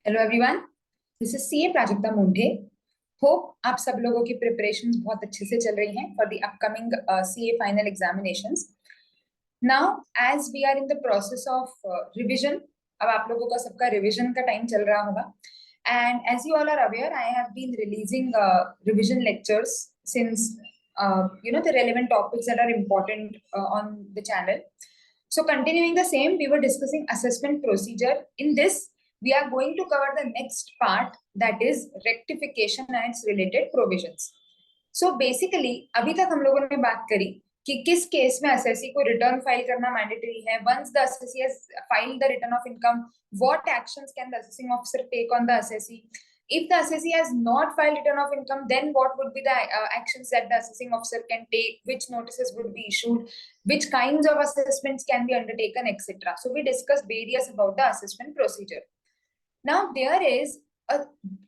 Hello everyone, this is CA Prajakta Munde. Hope आप सब लोगों की प्रिपरेशंस बहुत अच्छे से चल रही हैं for the upcoming CA final examinations. Now as we are in the process of revision, अब आप लोगों का सबका रिवीजन का टाइम चल रहा होगा। And as you all are aware, I have been releasing revision lectures since the relevant topics that are important on the channel. So continuing the same, we were discussing assessment procedure. In this, we are going to cover the next part, that is rectification and its related provisions. So basically अभी तक हम लोगों ने बात करी कि किस case में असेसी को रिटर्न फाइल करना मैंडेटरी है। Once the assessee has filed the return of income, what actions can the assessing officer take on the assessee? If the assessee has not filed return of income, then what would be the actions that the assessing officer can take? Which notices would be issued? Which kinds of assessments can be undertaken, etc. So we discussed various about the assessment procedure. Now there is a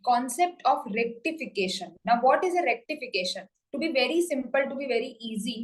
concept of rectification. Now what is a rectification? To be very simple, to be very easy,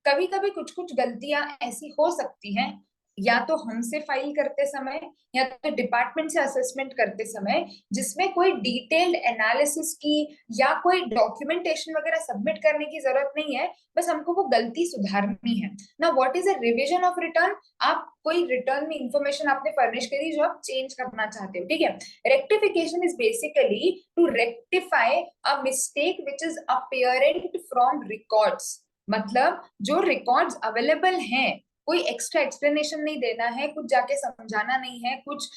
कभी कभी कुछ कुछ गलतियां ऐसी हो सकती हैं, या तो हमसे फाइल करते समय या तो डिपार्टमेंट से असेसमेंट करते समय, जिसमें कोई डिटेल्ड एनालिसिस की या कोई डॉक्यूमेंटेशन वगैरह सबमिट करने की जरूरत नहीं है, बस हमको वो गलती सुधारनी है ना। What is a revision of return? आप कोई रिटर्न में इंफॉर्मेशन आपने फर्निश करी जो आप चेंज करना चाहते हो, ठीक है। Rectification is basically to rectify a mistake which is apparent from records. मतलब जो रिकॉर्ड्स अवेलेबल हैं, कोई एक्स्ट्रा एक्सप्लेनेशन नहीं देना है, कुछ जाके समझाना नहीं है, कुछ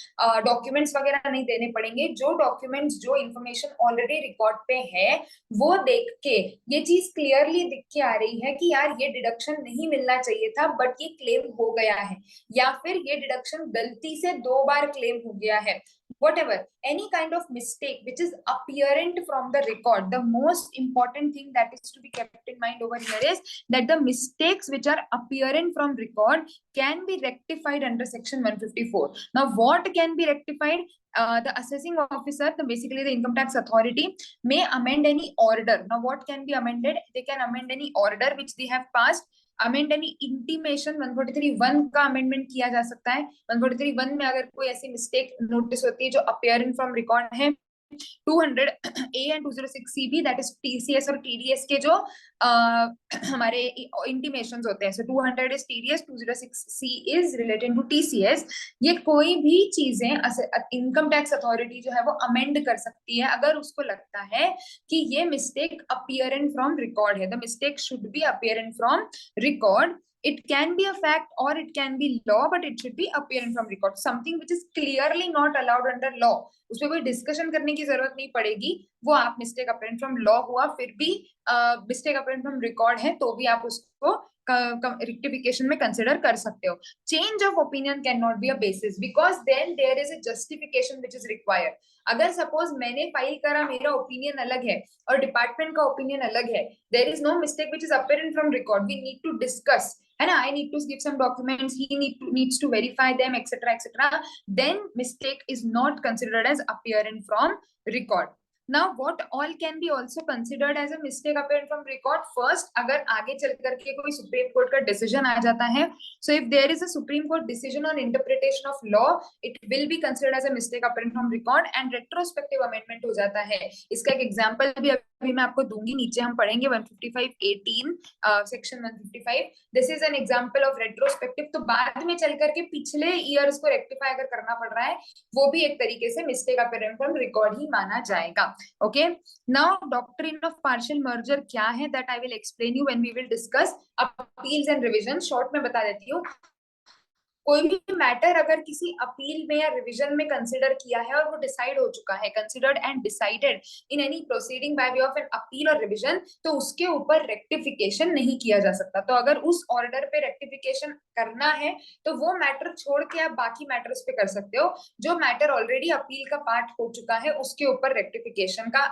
डॉक्यूमेंट्स वगैरह नहीं देने पड़ेंगे। जो डॉक्यूमेंट्स, जो इंफॉर्मेशन ऑलरेडी रिकॉर्ड पे है, वो देख के ये चीज क्लियरली दिख के आ रही है कि यार ये डिडक्शन नहीं मिलना चाहिए था बट ये क्लेम हो गया है, या फिर ये डिडक्शन गलती से 2 बार क्लेम हो गया है। Whatever, any kind of mistake which is apparent from the record, the most important thing that is to be kept in mind over here is that the mistakes which are apparent from record can be rectified under section 154. Now what can be rectified? The assessing officer, basically the income tax authority, may amend any order. Now what can be amended? They can amend any order which they have passed, amend any intimation. 143(1) का amendment किया जा सकता है। 143(1) में अगर कोई ऐसी mistake notice होती है जो अपीयरेंट फ्रॉम रिकॉर्ड है, 200A and 206CB, that is TCS और टीडीएस के जो हमारे इंटीमेशंस होते हैं। So 200 is TDS, 206C is related to TCS. ये कोई भी चीजें इनकम टैक्स अथॉरिटी जो है वो अमेंड कर सकती है अगर उसको लगता है कि ये मिस्टेक अपीयरेंट फ्रॉम रिकॉर्ड है। The mistake should be apparent from record. It can be a fact or it can be law, but it should be apparent from record. Something which is clearly not allowed under law, उसमें कोई discussion करने की जरूरत नहीं पड़ेगी। वो आप mistake apparent from law हुआ, फिर भी मिस्टेक अपीयरेंट फ्रॉम रिकॉर्ड है, तो भी आप उसको रेक्टिफिकेशन में कंसिडर कर सकते हो। Change of opinion can not be a basis, because then there is a justification which is required. अगर सपोज मैंने फाइल करा, मेरा ओपिनियन अलग है और डिपार्टमेंट का ओपिनियन अलग है, there is no mistake which is apparent from record, we need to discuss, है ना। I need to give some documents, he needs to verify them, etc. Then mistake is not considered as apparent from record. Now what all can be also considered as a mistake apparent from record? First, अगर आगे चल करके कोई supreme court का decision आ जाता है, so if there is a supreme court decision on interpretation of law, it will be considered as a mistake apparent from record and retrospective amendment हो जाता है। इसका एक एग्जांपल भी अभी मैं आपको दूंगी, नीचे हम पढ़ेंगे 155(18) section 155। This is an example of retrospective. तो बाद में चल करके पिछले ईयर उसको रेक्टिफाई अगर करना पड़ रहा है, वो भी एक तरीके से मिस्टेक अपीयरेंट फ्रॉम रिकॉर्ड ही माना जाएगा। Okay, now doctrine of partial merger क्या है, that I will explain you when we will discuss appeals and revision. Short में बता देती हूँ, कोई भी मैटर अगर किसी अपील में या रिवीजन में कंसिडर किया है और वो डिसाइड हो चुका है, considered and decided in any proceeding by way of an appeal और रिवीजन, तो उसके ऊपर रेक्टिफिकेशन नहीं किया जा सकता। तो अगर उस ऑर्डर पे रेक्टिफिकेशन करना है तो वो मैटर छोड़ के आप बाकी मैटर्स पे कर सकते हो। जो मैटर ऑलरेडी अपील का पार्ट हो चुका है उसके ऊपर रेक्टिफिकेशन का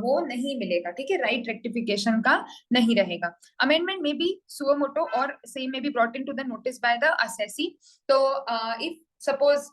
वो नहीं मिलेगा, ठीक है, राइट रेक्टिफिकेशन का नहीं रहेगा। अमेंडमेंट में भी सुओ मोटो और सेम में भी brought into the notice by the assessee. तो if suppose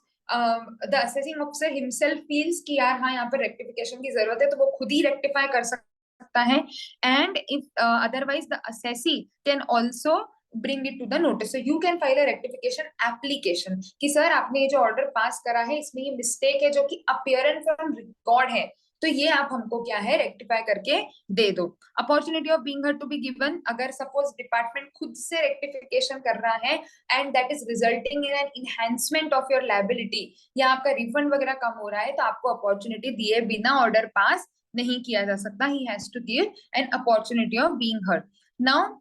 the assessing officer himself feels कि यार हाँ यहाँ पर रेक्टिफिकेशन की जरूरत है, तो वो खुद ही रेक्टिफाई कर सकता है। And if otherwise the assessee can also bring it to the notice. So you can file a rectification application कि सर आपने ये जो ऑर्डर पास करा है इसमें ये मिस्टेक है जो कि apparent from record है, तो ये आप हमको क्या है रेक्टिफाई करके दे दो. Opportunity of being heard to be given, अगर सपोज डिपार्टमेंट खुद से रेक्टिफिकेशन कर रहा है and that is resulting in an enhancement of your liability, या आपका रिफंड वगैरह कम हो रहा है, तो आपको अपॉर्चुनिटी दिए बिना ऑर्डर पास नहीं किया जा सकता. He has to give an opportunity of being heard. Now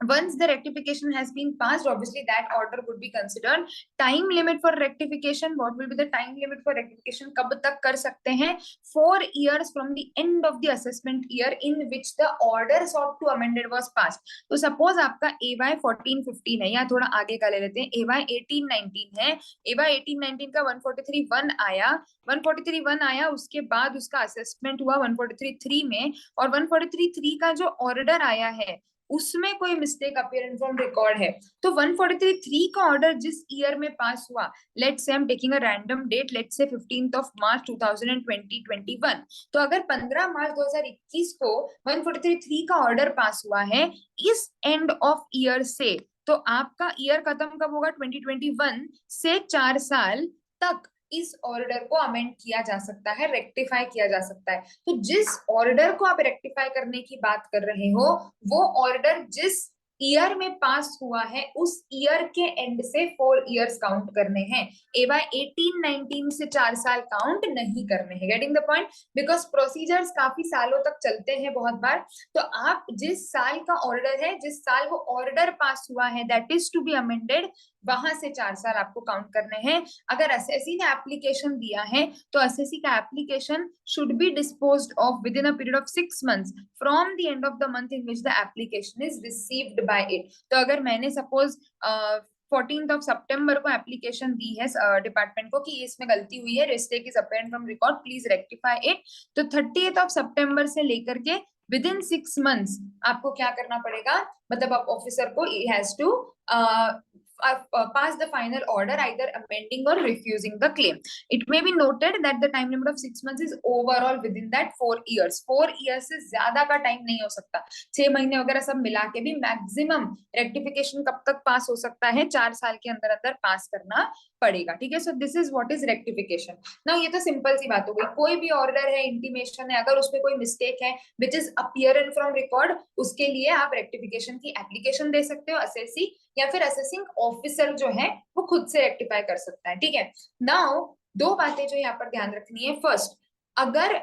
once the rectification has been passed, obviously that order would be considered. Time limit for rectification, what will be the time limit for rectification? कब तक कर सकते हैं? 4 years from the end of the assessment year in which the order sought to amended was passed. तो suppose आपका AY 14-15 है, या थोड़ा आगे का ले लेते हैं, AY 18-19 है, AY 18-19 का 143-1 आया, 143-1 आया, उसके बाद उसका असेसमेंट हुआ 143-3 में, और 143-3 का जो ऑर्डर आया है उसमें कोई मिस्टेक अपीयरेंस फ्रॉम रिकॉर्ड है, तो 143-3 का ऑर्डर जिस ईयर में पास हुआ, let's say I am taking a random date, let's say 15th of March 2020-21, तो अगर 15 मार्च 2021 को 143-3 का ऑर्डर पास हुआ है इस एंड ऑफ ईयर से, तो आपका ईयर खत्म कब होगा? 2021 से 4 साल तक इस ऑर्डर को अमेंड किया जा सकता है, रेक्टिफाई किया जा सकता है. तो जिस ऑर्डर को आप रेक्टिफाई करने की बात कर रहे हो, वो ऑर्डर जिस ईयर में पास हुआ है उस ईयर के एंड से 4 इयर्स काउंट करने हैं. एवाई 18-19 से 4 साल काउंट नहीं करने हैं. Getting the point? Because procedures काफी सालों तक चलते हैं बहुत बार. तो आप जिस साल का ऑर्डर है, जिस साल वो ऑर्डर पास हुआ है, that is to be amended, वहां से 4 साल आपको काउंट करने हैं. अगर एसएससी ने एप्लीकेशन दिया है तो एसएससी का application should be disposed of within a period of 6 months from the end of the month in which the application is received by it. तो अगर मैंने सपोज 14th of September को application दी है department को कि इसमें गलती हुई है, mistake is apparent from record, please rectify it, तो 30th of September से लेकर के विद इन 6 months आपको क्या करना पड़ेगा, मतलब आप ऑफिसर को he has to pass the final order either amending or refusing the claim. It may be noted that the time limit of 6 months is overall within that 4 years. 4 years से ज्यादा का टाइम नहीं हो सकता. 6 महीने वगैरह सब मिला के भी मैक्सिमम रेक्टिफिकेशन कब तक पास हो सकता है? 4 साल के अंदर अंदर पास करना पड़ेगा. ठीक है. So this is what is rectification. Now ये तो सिंपल सी बात हो गई. कोई भी ऑर्डर है, इंटीमेशन है, अगर उसमें कोई मिस्टेक है विच इज अपीयरेंट फ्रॉम रिकॉर्ड, उसके लिए आप रेक्टिफिकेशन की एप्लीकेशन दे सकते हो एसएससी, या फिर असेसिंग ऑफिसर जो है वो खुद से रेक्टिफाई कर सकता है. ठीक है. नाउ 2 बातें जो यहाँ पर ध्यान रखनी है. फर्स्ट, अगर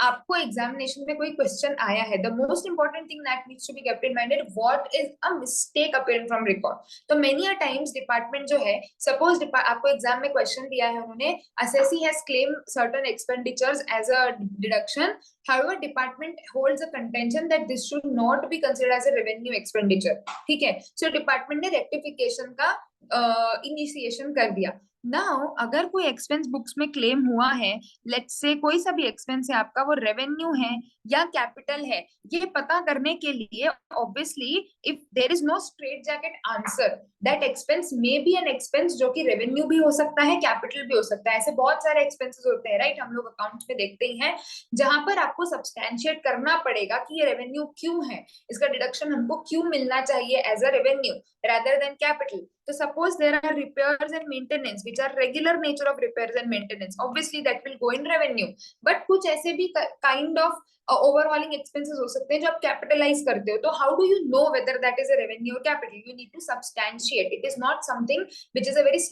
आपको एग्जामिनेशन में कोई क्वेश्चन आया है, the most important thing that needs to be kept in mind, what is a mistake appearing from record. तो मेनी अ टाइम्स डिपार्टमेंट जो है, सपोज आपको एग्जाम में क्वेश्चन दिया है, उन्होंने assessee has claim certain expenditures as a deduction, however department holds a contention that this should not be considered as a revenue expenditure. ठीक है. सो डिपार्टमेंट ने रेक्टिफिकेशन का इनिशिएशन कर दिया. नाउ अगर कोई एक्सपेंस बुक्स में क्लेम हुआ है, लेट्स से कोई सा भी एक्सपेंस है आपका, वो रेवेन्यू है या कैपिटल है, ये पता करने के लिए obviously if there is no straight jacket answer, that expense may be an expense जो कि रेवेन्यू भी हो सकता है, कैपिटल भी हो सकता है. ऐसे बहुत सारे एक्सपेंसेस होते हैं, राइट, हम लोग अकाउंट्स में देखते ही हैं, जहां पर आपको सब्सटैंशिएट करना पड़ेगा कि ये रेवेन्यू क्यों है, इसका डिडक्शन हमको क्यों मिलना चाहिए as a revenue rather than capital. So suppose there are repairs and maintenance which are regular nature of repairs and maintenance, obviously that will go in revenue, but कुछ ऐसे भी kind of overhauling expenses हो सकते हैं जो आप capitalize करते हो. तो how do you know whether that is a revenue or capital? You need to substantiate. It is not something which is a very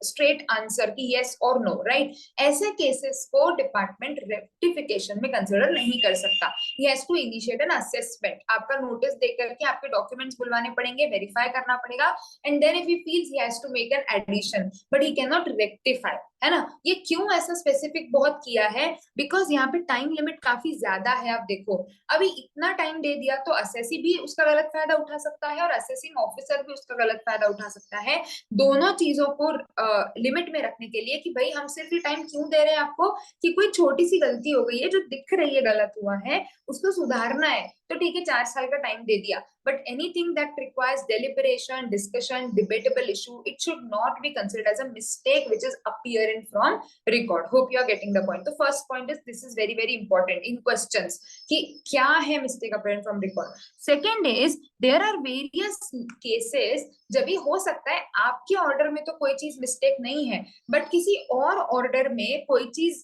straight answer कि yes or no, right? ऐसे केसेस को department rectification में consider नहीं कर सकता. he has to initiate an assessment. आपका notice देख करके आपके डॉक्यूमेंट्स बुलवाने पड़ेंगे, वेरीफाई करना पड़ेगा, and then if he feels he has to make an addition but he cannot rectify, है ना. ये क्यों ऐसा स्पेसिफिक बहुत किया है? बिकॉज यहाँ पे टाइम लिमिट काफी ज्यादा है. आप देखो, अभी इतना टाइम दे दिया तो असेसी भी उसका गलत फायदा उठा सकता है और असेसिंग ऑफिसर भी उसका गलत फायदा उठा सकता है. दोनों चीजों को लिमिट में रखने के लिए कि भाई हम सिर्फ ये टाइम क्यों दे रहे हैं आपको, कि कोई छोटी सी गलती हो गई है जो दिख रही है गलत हुआ है, उसको सुधारना है, तो ठीक है 4 साल का टाइम दे दिया, but anything that requires deliberation, discussion, debatable issue, it should not be considered as a mistake which is appearing from record. Hope you are getting the point. तो first point is this is very very important in questions कि क्या है mistake appearing from record. Second is there are various cases, जब भी हो सकता है आपके ऑर्डर में तो कोई चीज मिस्टेक नहीं है, बट किसी और ऑर्डर में कोई चीज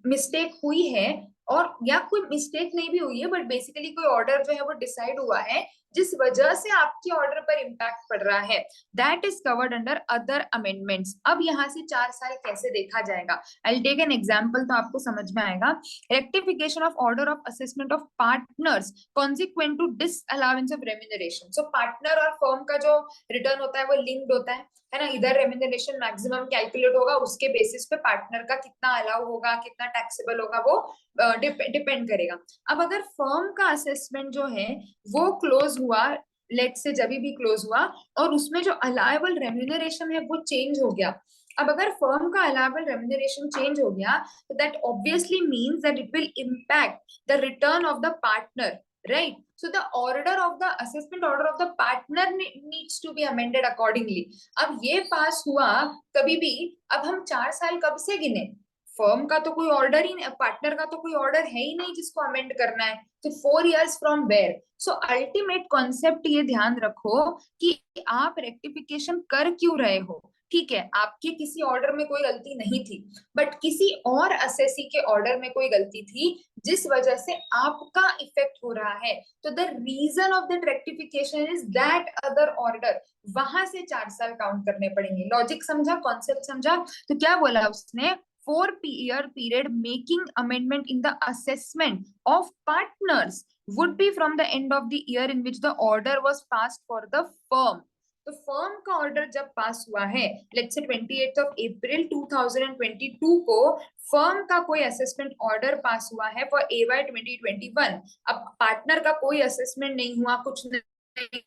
मिस्टेक हुई है, और या कोई मिस्टेक नहीं भी हुई है, बट बेसिकली कोई ऑर्डर जो है वो डिसाइड हुआ है जिस वजह से आपके ऑर्डर पर इम्पैक्ट पड़ रहा है. That is covered under other amendments. अब यहाँ से 4 साल कैसे देखा जाएगा, I will take an example तो आपको समझ में आएगा. Rectification of order of assessment of partners consequent to disallowance of remuneration. So partner और फर्म का जो रिटर्न होता है वो लिंक्ड होता है ना. इधर रेम्यूनरेशन मैक्सिमम कैलकुलेट होगा, उसके बेसिस पे पार्टनर का कितना अलाउ होगा, कितना टैक्सेबल होगा, वो डिपेंड करेगा. अब अगर फर्म का असेसमेंट जो है वो क्लोज हुआ, लेट से जब भी क्लोज हुआ, और उसमें जो अलाउएबल रेम्यूनरेशन है वो चेंज हो गया. अब अगर फर्म का अलाउएबल रेम्यूनरेशन चेंज हो गया, तो that obviously means that it will impact the return of the partner, right? So the order of the assessment order of the partner needs to be amended accordingly. अब ये पास हुआ कभी भी, अब हम 4 साल कब से गिने? फर्म का तो कोई ऑर्डर ही नहीं, पार्टनर का तो कोई ऑर्डर है ही नहीं जिसको अमेंड करना है, तो 4 years from where. So ultimate concept ये ध्यान रखो कि आप रेक्टिफिकेशन कर क्यों रहे हो. ठीक है, आपके किसी ऑर्डर में कोई गलती नहीं थी, बट किसी और असेसी के ऑर्डर में कोई गलती थी जिस वजह से आपका इफेक्ट हो रहा है. तो the reason of that rectification is that other order. वहां से 4 साल काउंट करने पड़ेंगे. लॉजिक समझा, कॉन्सेप्ट समझा. तो क्या बोला उसने, 4 year period making amendment in the assessment of partners would be from the end of the year in which the order was passed for the firm. तो फर्म का ऑर्डर जब पास हुआ है, let's say 28th of April 2022 को firm का कोई assessment order pass हुआ है फॉर AY 2021. अब पार्टनर का कोई असेसमेंट नहीं हुआ, कुछ नहीं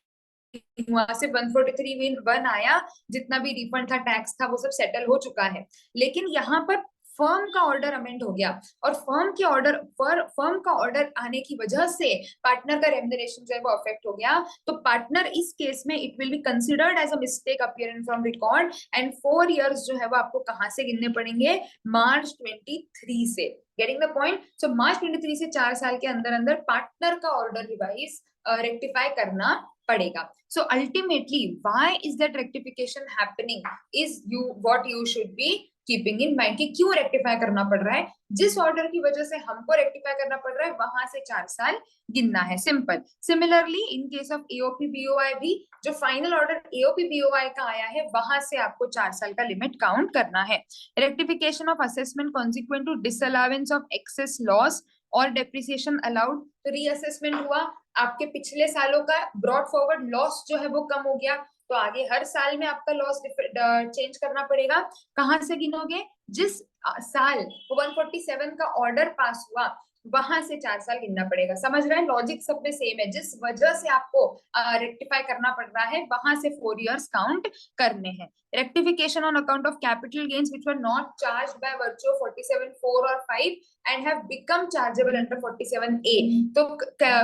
हुआ, सिर्फ 143(1) आया, जितना भी रिफंड था, टैक्स था, वो सब सेटल हो चुका है. लेकिन यहाँ पर फर्म का ऑर्डर अमेंड हो गया, और फर्म का ऑर्डर आने की वजह से पार्टनर का रेम्यूनरेशन जो है वो अफेक्ट हो गया. तो पार्टनर इस केस में it will be considered as a mistake appearing from record, and 4 years जो है वो आपको कहां से गिनने पड़ेंगे, मार्च 23 से. Getting the point. So March 23 से 4 साल के अंदर अंदर पार्टनर का ऑर्डर रिवाइज रेक्टिफाई करना पड़ेगा. So ultimately, why is that rectification happening? Is what you should be keeping in mind कि क्यों रेक्टिफाई करना पड़ रहा है. जिस ऑर्डर की वजह से हमको रेक्टिफाई करना पड़ रहा है, वहां से 4 साल गिनना है. Simple. Similarly in case of AOP BOI भी, जो फाइनल ऑर्डर AOP BOI का आया है, वहां से आपको 4 साल का लिमिट काउंट करना है. Rectification of assessment consequent to disallowance of excess loss और डेप्रिसिएशन अलाउड. तो रीअसेसमेंट हुआ, आपके पिछले सालों का ब्रॉड फॉरवर्ड लॉस जो है वो कम हो गया, तो आगे हर साल में आपका लॉस चेंज करना पड़ेगा. कहां से गिनोगे, जिस साल 147 का ऑर्डर पास हुआ वहां से 4 साल गिनना पड़ेगा. समझ रहे हैं, लॉजिक सब में सेम है. जिस वजह से आपको रेक्टिफाई करना पड़ रहा है, वहां से 4 years काउंट करने हैं. Rectification on account of capital gains which were not charged by virtue of 47(4) और 5 and have become chargeable under 47A. तो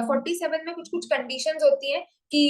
47 में कुछ कुछ कंडीशंस होती है कि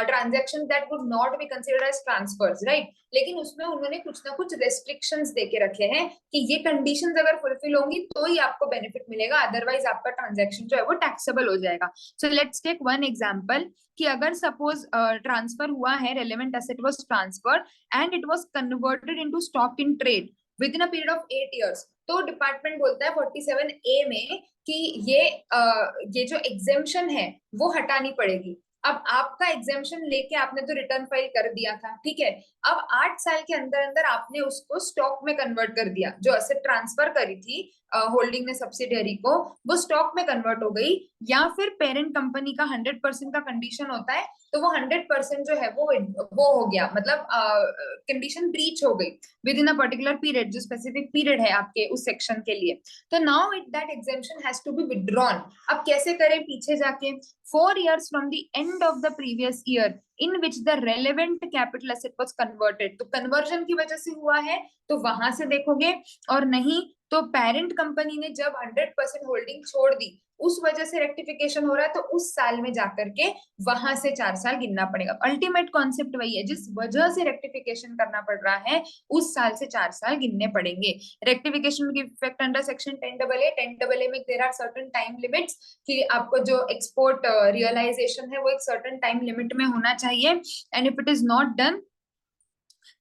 transaction that would not be considered as transfers, right. लेकिन उसमें उन्होंने कुछ ना कुछ रेस्ट्रिक्शंस देके रखे हैं कि ये कंडीशंस अगर फुलफिल होंगी तो ही आपको बेनिफिट मिलेगा, अदरवाइज आपका ट्रांजैक्शन जो है वो टैक्सेबल हो जाएगा. So let's take one example कि अगर सपोज ट्रांसफर हुआ है, relevant asset was transferred and it was converted into stock in trade within a period of 8 years. तो डिपार्टमेंट बोलता है 47A में कि ये जो एग्जेम्पशन है वो हटानी पड़ेगी. अब आपका एग्जेम्पशन लेके आपने तो रिटर्न फाइल कर दिया था, ठीक है. अब 8 साल के अंदर अंदर आपने उसको स्टॉक में कन्वर्ट कर दिया. जो असेट ट्रांसफर करी थी होल्डिंग ने सब्सिडियरी को, वो स्टॉक में कन्वर्ट हो गई. या फिर पेरेंट कंपनी का 100% का कंडीशन होता है, तो वो 100% जो है वो हो गया, मतलब कंडीशन ब्रीच हो गई within a particular period, जो स्पेसिफिक पीरियड है आपके उस सेक्शन के लिए. तो now that exemption has to be withdrawn. अब कैसे करें, पीछे जाके 4 years from the end of the previous year in which the relevant capital asset was converted. तो कन्वर्जन की वजह से हुआ है तो वहां से देखोगे, और नहीं तो पेरेंट कंपनी ने जब 100% होल्डिंग छोड़ दी उस वजह से रेक्टिफिकेशन हो रहा है, तो उस साल में जाकर के वहां से 4 साल गिनना पड़ेगा। अल्टीमेट कॉन्सेप्ट वही है, जिस वजह से रेक्टिफिकेशन करना पड़ रहा है उस साल से 4 साल गिनने पड़ेंगे। रेक्टिफिकेशन की इफेक्ट अंडर सेक्शन 10AA में there are certain time limits कि आपको जो एक्सपोर्ट रियलाइजेशन है वो एक सर्टेन टाइम लिमिट में होना चाहिए, and if it is not done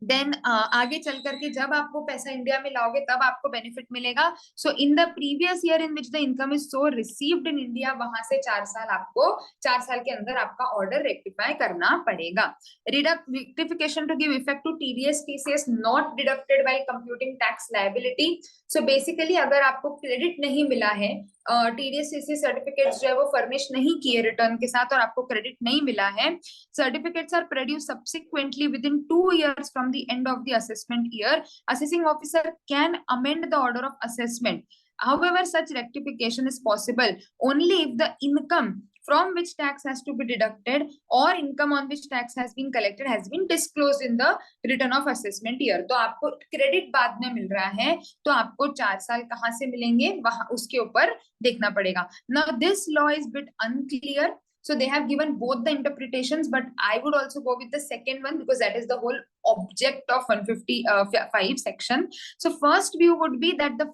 then आगे चल करके जब आपको पैसा इंडिया में लाओगे तब आपको बेनिफिट मिलेगा। So in the previous year in which the income is so received in India, वहां से 4 साल आपको 4 साल के अंदर आपका ऑर्डर रेक्टिफाई करना पड़ेगा। Rectification to give effect to TDS TCS not deducted while computing tax liability. So basically अगर आपको क्रेडिट नहीं मिला है, टीडीएस टीसीएस सर्टिफिकेट्स जो है वो फर्निश नहीं किए रिटर्न के साथ और आपको क्रेडिट नहीं मिला है, certificates are produced subsequently within 2 years from the end of the assessment year, assessing officer can amend the order of assessment. However, such rectification is possible only if the income from which tax has to be deducted or income on which tax has been collected has been disclosed in the return of assessment year. तो आपको credit बाद में मिल रहा है, तो आपको 4 साल कहाँ से मिलेंगे वहां उसके ऊपर देखना पड़ेगा। Now this law is bit unclear, so they have given both the interpretations, but I would also go with the second one because that is the whole object of 155 section. So first view would be that the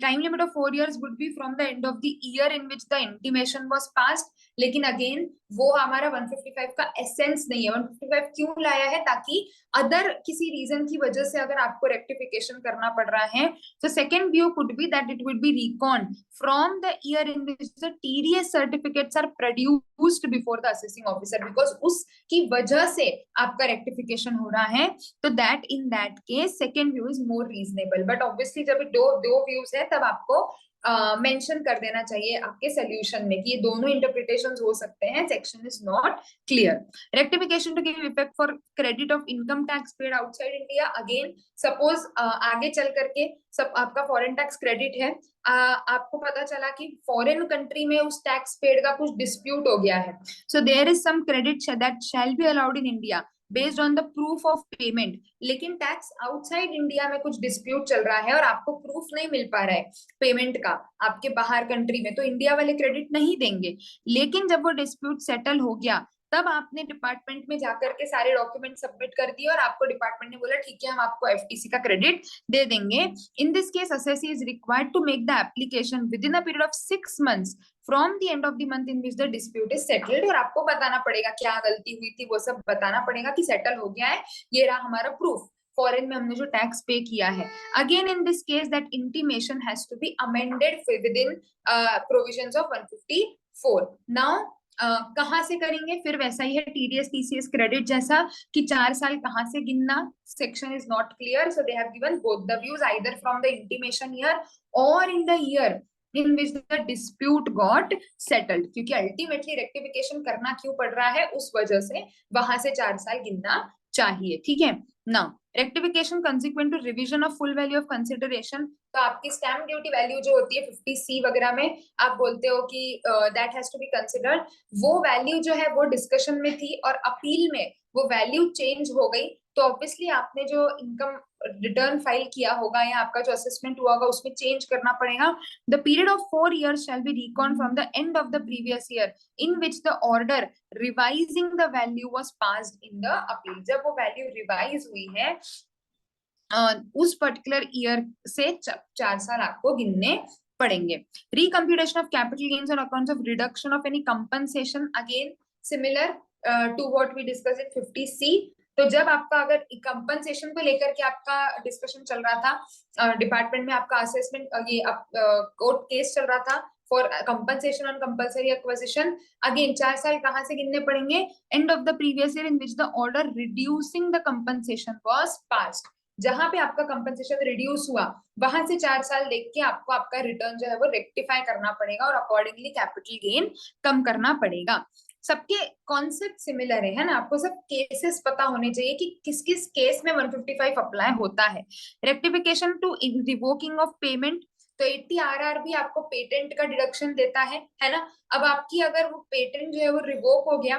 time limit of 4 years would be from the end of the year in which the intimation was passed. लेकिन again वो हमारा 155 का essence नहीं है। 155 क्यों लाया है? ताकि अदर किसी रीजन की वजह से अगर आपको रेक्टिफिकेशन करना पड़ रहा है, तो second view could be that it would be reckon from the year in which the TDS certificates are produced before the assessing officer, because उसकी वजह से आपका रेक्टिफिकेशन हो रहा है। तो that in that case second view is more reasonable, but obviously जब दो व्यूज है तब आपको मेंशन कर देना चाहिए आपके सोल्यूशन में कि ये दोनों इंटरप्रिटेशंस हो सकते हैं, section is not clear. Rectification to give effect for credit of income tax paid outside India, again suppose आगे चल करके सब आपका फॉरेन टैक्स क्रेडिट है, आपको पता चला कि फॉरेन कंट्री में उस टैक्स पेड का कुछ डिस्प्यूट हो गया है, so there is some credit that shall be allowed in India based on the proof of payment. लेकिन टैक्स आउटसाइड इंडिया में कुछ डिस्प्यूट चल रहा है और आपको प्रूफ नहीं मिल पा रहा है पेमेंट का आपके बाहर कंट्री में, तो इंडिया वाले क्रेडिट नहीं देंगे। लेकिन जब वो डिस्प्यूट सेटल हो गया तब आपने डिपार्टमेंट में जाकर के सारे डॉक्यूमेंट सबमिट कर दिए और आपको डिपार्टमेंट ने बोला ठीक है हम आपको एफटीसी का क्रेडिट दे देंगे। In this case assessee is required to make the application within a period of 6 months from the end of the month in which the dispute is settled, और आपको बताना पड़ेगा क्या गलती हुई थी, वो सब बताना पड़ेगा कि सेटल हो गया है, ये रहा हमारा प्रूफ, फॉरेन में हमने जो टैक्स पे किया है। Again in this case that intimation has to be amended within provisions of 154। Now कहाँ से करेंगे? फिर वैसा ही है टीडीएस टीसीएस क्रेडिट जैसा कि 4 साल कहाँ से गिनना, section is not clear, so they have given both the views either from the intimation year और in the year in which the dispute got settled, क्योंकि अल्टीमेटली रेक्टिफिकेशन करना क्यों पड़ रहा है उस वजह से वहां से 4 साल गिनना चाहिए। ठीक है। Now rectification consequent to revision of full value of consideration, तो आपकी स्टैम्प ड्यूटी वैल्यू जो होती है 50C वगैरह में आप बोलते हो कि that has to be considered, वो वैल्यू जो है वो डिस्कशन में थी और अपील में वो वैल्यू चेंज हो गई, तो ऑब्वियसली आपने जो इनकम रिटर्न फाइल किया होगा या आपका जो असेसमेंट हुआ होगा उसमें चेंज करना पड़ेगा। The period of 4 years shall be reckoned from the end of the previous year in which the order revising the value was passed in the appeal। जब वो वैल्यू रिवाइज हुई है उस पर्टिकुलर ईयर से 4 साल आपको गिनने पड़ेंगे। Recomputation of capital gains on accounts of reduction of any compensation, again similar to what we discuss in 50C। तो जब आपका अगर कंपनसेशन को लेकर के आपका डिस्कशन चल रहा था डिपार्टमेंट में, आपका असेसमेंट ये कोर्ट केस चल रहा था for compensation on compulsory acquisition, again 4 साल कहाँ से गिनने पड़ेंगे? And of the previous year in which the order reducing the compensation was passed, जहां पे आपका कंपनसेशन रिड्यूस हुआ वहां से 4 साल देख के आपको आपका रिटर्न जो है वो रेक्टिफाई करना पड़ेगा और अकॉर्डिंगली कैपिटल गेन कम करना पड़ेगा। सबके कॉन्सेप्ट सिमिलर है ना, आपको सब केसेस पता होने चाहिए कि किस किस केस में 155 अप्लाई होता है। Rectification to revoking of payment, तो 80RR भी आपको पेटेंट का डिडक्शन देता है ना। अब आपकी अगर वो पेटेंट जो है वो रिवोक हो गया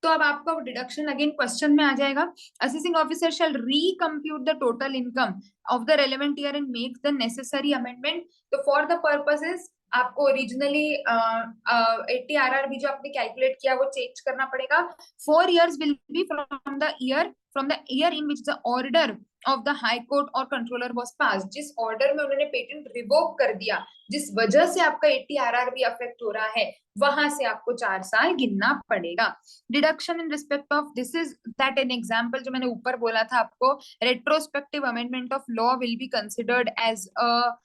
तो अब आपका डिडक्शन अगेन क्वेश्चन में आ जाएगा। Assessing officer shall recompute the total income of the relevant year and make the necessary amendment, तो फॉर द पर्पसेस आपको ओरिजिनली 80 RRB जो आपने कैलकुलेट किया वो चेंज करना पड़ेगा. 4 years will be from the year in which the order of the high court or controller was passed. जिस order में उन्होंने पेटेंट रिवोक कर दिया, जिस वजह से आपका 80 RRB अफेक्ट हो रहा है, वहां से आपको 4 साल गिनना पड़ेगा. Deduction in respect of this is that an example जो मैंने ऊपर बोला था आपको, retrospective amendment of law will be considered as a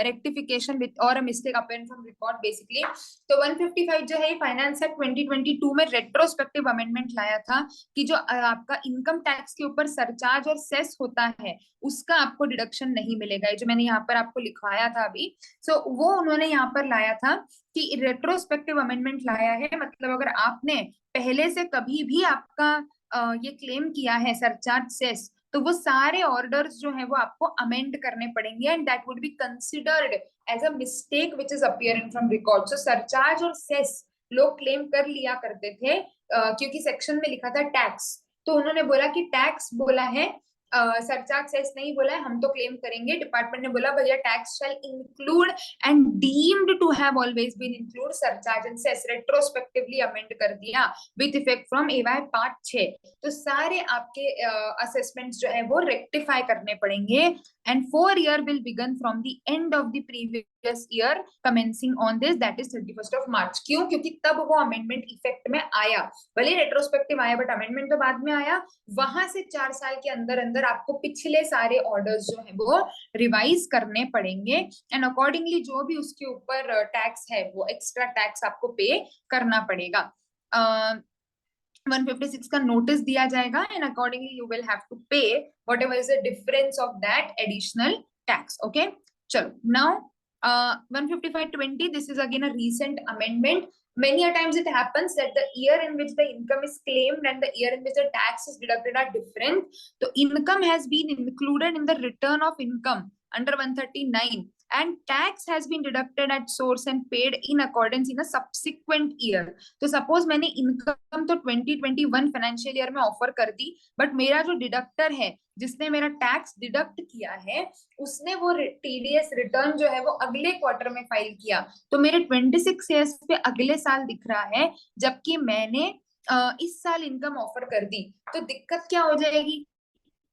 rectification with और a mistake apparent from record basically. तो 155 जो है फाइनेंस एक्ट 2022 में रेट्रोस्पेक्टिव अमेंडमेंट लाया था कि जो आपका इनकम टैक्स के ऊपर सरचार्ज और सेस होता है उसका आपको डिडक्शन नहीं मिलेगा, जो मैंने यहाँ पर आपको लिखवाया था अभी. सो वो उन्होंने यहाँ पर लाया था कि रेट्रोस्पेक्टिव अमेंडमेंट लाया है, मतलब अगर आपने पहले से कभी भी आपका ये क्लेम किया है सरचार्ज सेस, तो वो सारे ऑर्डर्स जो है वो आपको अमेंड करने पड़ेंगे and that would be considered as a mistake which is appearing from record. So surcharge और सेस लोग क्लेम कर लिया करते थे क्योंकि सेक्शन में लिखा था टैक्स, तो उन्होंने बोला कि टैक्स बोला है, सरचार्ज सेस नहीं बोला है, हम तो क्लेम करेंगे. डिपार्टमेंट ने बोला भैया tax shall include and deemed to have always been include surcharge and cess, retrospectively amend कर दिया with effect from AY part 6. तो सारे आपके असेसमेंट्स जो है वो रेक्टिफाई करने पड़ेंगे and 4 year will begin from the end of the previous year commencing on this, that is 31st of March. क्यों? क्योंकि तब वो अमेंडमेंट इफेक्ट में आया, भले रेट्रोस्पेक्टिव आया बट अमेंडमेंट तो बाद में आया. वहां से 4 साल के अंदर अंदर आपको पिछले सारे ऑर्डर्स जो है वो रिवाइज करने पड़ेंगे एंड अकॉर्डिंगली जो भी उसके ऊपर टैक्स है वो एक्स्ट्रा टैक्स आपको पे करना पड़ेगा. 156 का नोटिस दिया जाएगा and accordingly you will have to pay whatever is the difference of that additional tax. Okay, चलो now 155(20) this is again a recent amendment. Many a times it happens that the year in which the income is claimed and the year in which the tax is deducted are different. So income has been included in the return of income under 139 and tax has been deducted at source and paid in accordance in a subsequent year. तो suppose मैंने income तो 2021 financial year में offer कर दी, but मेरा जो deductor है जिसने मेरा टैक्स डिडक्ट किया है उसने वो टीडीएस रिटर्न जो है वो अगले क्वार्टर में फाइल किया, तो मेरे 26 ईयर्स पे अगले साल दिख रहा है, जबकि मैंने इस साल इनकम ऑफर कर दी. तो दिक्कत क्या हो जाएगी,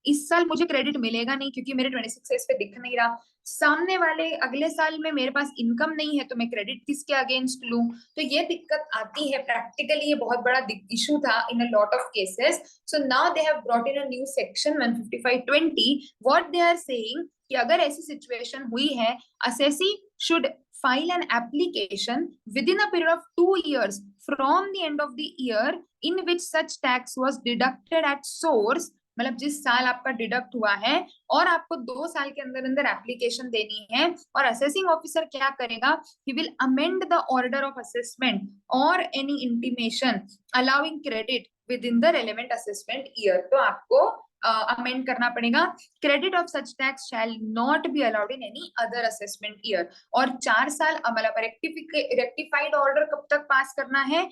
इस साल मुझे क्रेडिट मिलेगा नहीं क्योंकि मेरे 26 ईयर्स पे दिख नहीं रहा. सामने वाले अगले साल में मेरे पास इनकम नहीं है तो मैं क्रेडिट किसके अगेंस्ट लूं, तो ये दिक्कत आती है. प्रैक्टिकली ये बहुत बड़ा इशू था in a lot of cases. So now they have brought in a new section 155(20). What they are saying कि अगर ऐसी सिचुएशन हुई है, assessee should file an application within a period of 2 years from the end of the year in which such tax was deducted at source, मतलब जिस साल आपका deduct हुआ है, और आपको 2 साल के अंदर अंदर एप्लीकेशन देनी है. और असेसिंग ऑफिसर क्या करेगा, he will amend the order of assessment और any intimation allowing credit within the relevant assessment year. तो आपको अमेंड करना पड़ेगा. Credit of such tax shall not be allowed in any other assessment year. और 4 साल मतलब rectified order कब तक पास करना है,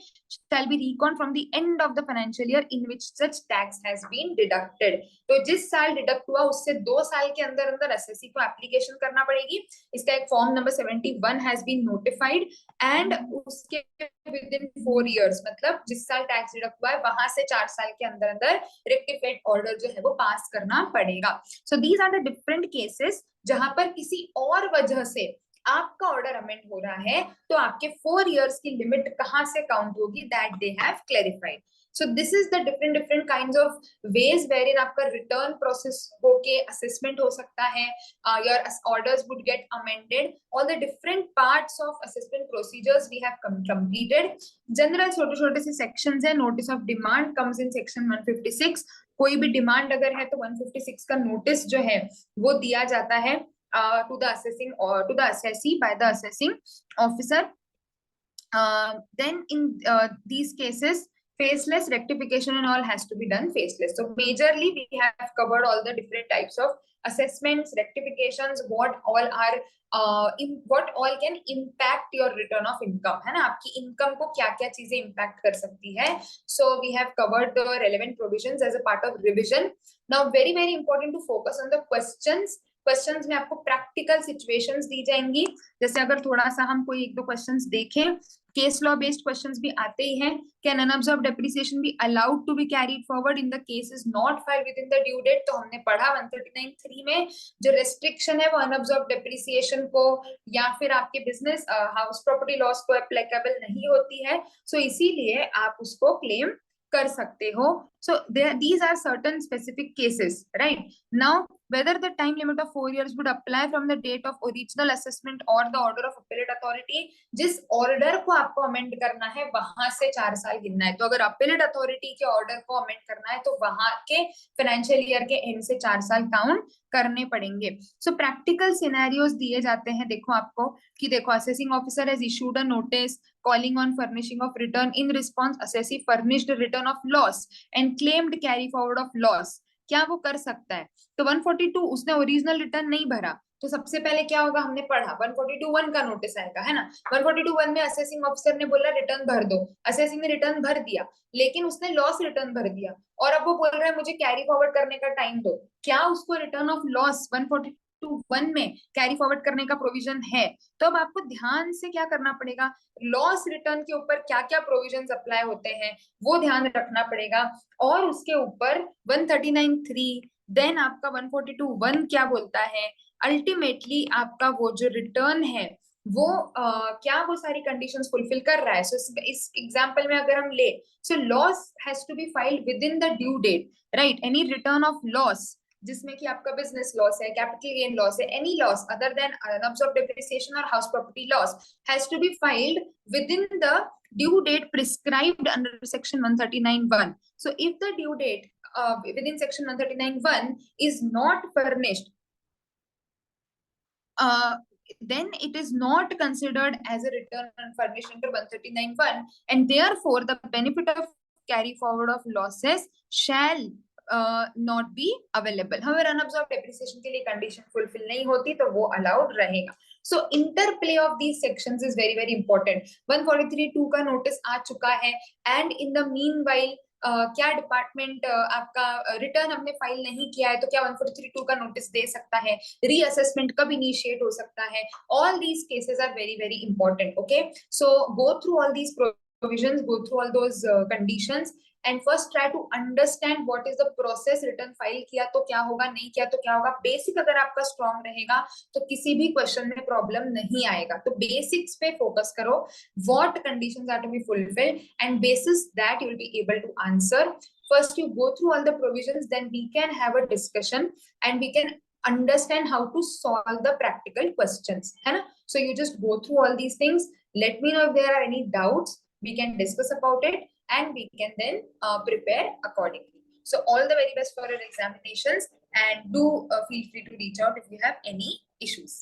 shall be reckoned from the end of the financial year in which such tax has been deducted. तो जिस साल डिडक्ट हुआ उससे 2 साल के अंदर अंदर एसएससी को एप्लीकेशन करना पड़ेगी. इसका एक form number 71 has been notified and उसके within 4 years, मतलब जिस साल टैक्स डिडक्ट हुआ है वहां से 4 साल के अंदर अंदर रेक्टिफाइड ऑर्डर जो है वो पास करना पड़ेगा. So these are the different cases जहां पर किसी और वजह से आपका ऑर्डर अमेंड हो रहा है, तो आपके 4 years की लिमिट कहां से काउंट होगी, that they have clarified. So this is the different kinds of ways wherein आपका return process होके assessment हो सकता है, your orders would get amended. All the different parts of assessment procedures we have completed. General छोटे-छोटे से sections है. Notice of demand comes in section 156. कोई भी डिमांड अगर है तो 156 का नोटिस जो है वो दिया जाता है to the assessing or to the assessee by the assessing officer. Then in these cases faceless rectification and all has to be done faceless. So majorly we have covered all the different types of assessments, rectifications, what all can impact your return of income, है ना, आपकी income को क्या क्या चीजें impact कर सकती है. So we have covered the relevant provisions as a part of revision. Now very important to focus on the questions questions में आपको प्रैक्टिकल सिचुएशंस दी जाएंगी। जैसे अगर थोड़ा सा हम कोई एक दो क्वेश्चंस देखें, केस लॉ बेस्ड क्वेश्चंस भी आते ही हैं। Can unabsorbed depreciation be allowed to be carried forward in the case is not filed within the due date, तो हमने पढ़ा 139(3) में जो रेस्ट्रिक्शन है वो अनअब्जॉर्ब्ड डेप्रिसिएशन को या फिर आपके बिजनेस हाउस प्रॉपर्टी लॉस को एप्लीकेबल नहीं होती है, सो इसीलिए आप उसको क्लेम कर सकते हो। So these are certain specific cases, right? Now, whether the time limit of 4 years would apply from the date of original assessment or the order of appellate authority, जिस ऑर्डर को आपको अमेंड करना है वहां से 4 साल गिनना है। तो अगर अपीलेट अथॉरिटी के ऑर्डर को अमेंड करना है तो वहां के फाइनेंशियल ईयर के एंड से 4 साल काउंट करने पड़ेंगे। सो प्रैक्टिकल सिनेरियोज दिए जाते हैं, देखो आपको कि देखो assessing officer has issued a notice calling on furnishing of return. In response, assessee furnished return of loss and claimed carry forward of loss. क्या वो कर सकता है? तो 142 उसने ओरिजिनल रिटर्न नहीं भरा, तो सबसे पहले क्या होगा, हमने पढ़ा 142(1) का नोटिस आएगा, है ना। 142(1) में असेसिंग ऑफिसर ने बोला रिटर्न भर दो, असेसिंग ने रिटर्न भर दिया, लेकिन उसने लॉस रिटर्न भर दिया और अब वो बोल रहा है मुझे कैरी फॉरवर्ड करने का टाइम दो। क्या उसको रिटर्न ऑफ लॉस 142(1) में कैरी फॉरवर्ड करने का प्रोविजन है? तो अब आपको ध्यान से क्या करना पड़ेगा, लॉस रिटर्न के ऊपर क्या क्या प्रोविजंस अप्लाई होते हैं वो ध्यान रखना पड़ेगा। और उसके ऊपर 139(3) देन आपका 142(1) क्या बोलता है, अल्टीमेटली आपका वो जो रिटर्न है वो क्या वो सारी कंडीशंस फुलफिल कर रहा है। सो इस एग्जांपल में अगर हम ले, so loss has to be filed within the due date, right. Any return of loss जिसमें कि आपका बिजनेस लॉस है, कैपिटल गेन लॉस है, any loss other than unabsorbed depreciation और house property loss has to be filed within the due date prescribed under section 139(1). So if the due date within section 139(1) is not furnished, then it is not considered as a return furnished under 139(1), and therefore the benefit of carry forward of losses shall not be available. हमें unabsorbed depreciation के लिए condition fulfil नहीं होती तो वो allowed रहेगा। So interplay of these sections is very very important. 143(2) का notice आ चुका है and in the meanwhile क्या डिपार्टमेंट आपका रिटर्न हमने फाइल नहीं किया है तो क्या 143(2) का नोटिस दे सकता है, रीअसेसमेंट कब इनिशिएट हो सकता है। All these cases are very very important. Okay, so go through all these provisions, go through all those conditions and first try to understand what is the process। Return file किया तो क्या होगा, नहीं किया तो क्या होगा। बेसिक अगर आपका स्ट्रॉन्ग रहेगा तो किसी भी क्वेश्चन में प्रॉब्लम नहीं आएगा। तो बेसिक्स पे फोकस करो, what conditions are to be fulfilled and basis that you will be able to answer। First you go through all the provisions, then we can have a discussion and we can understand how to solve the practical questions, है ना। So you just go through all these things, let me know if there are any doubts, we can discuss about it and we can then prepare accordingly। So all the very best for your examinations and do feel free to reach out if you have any issues।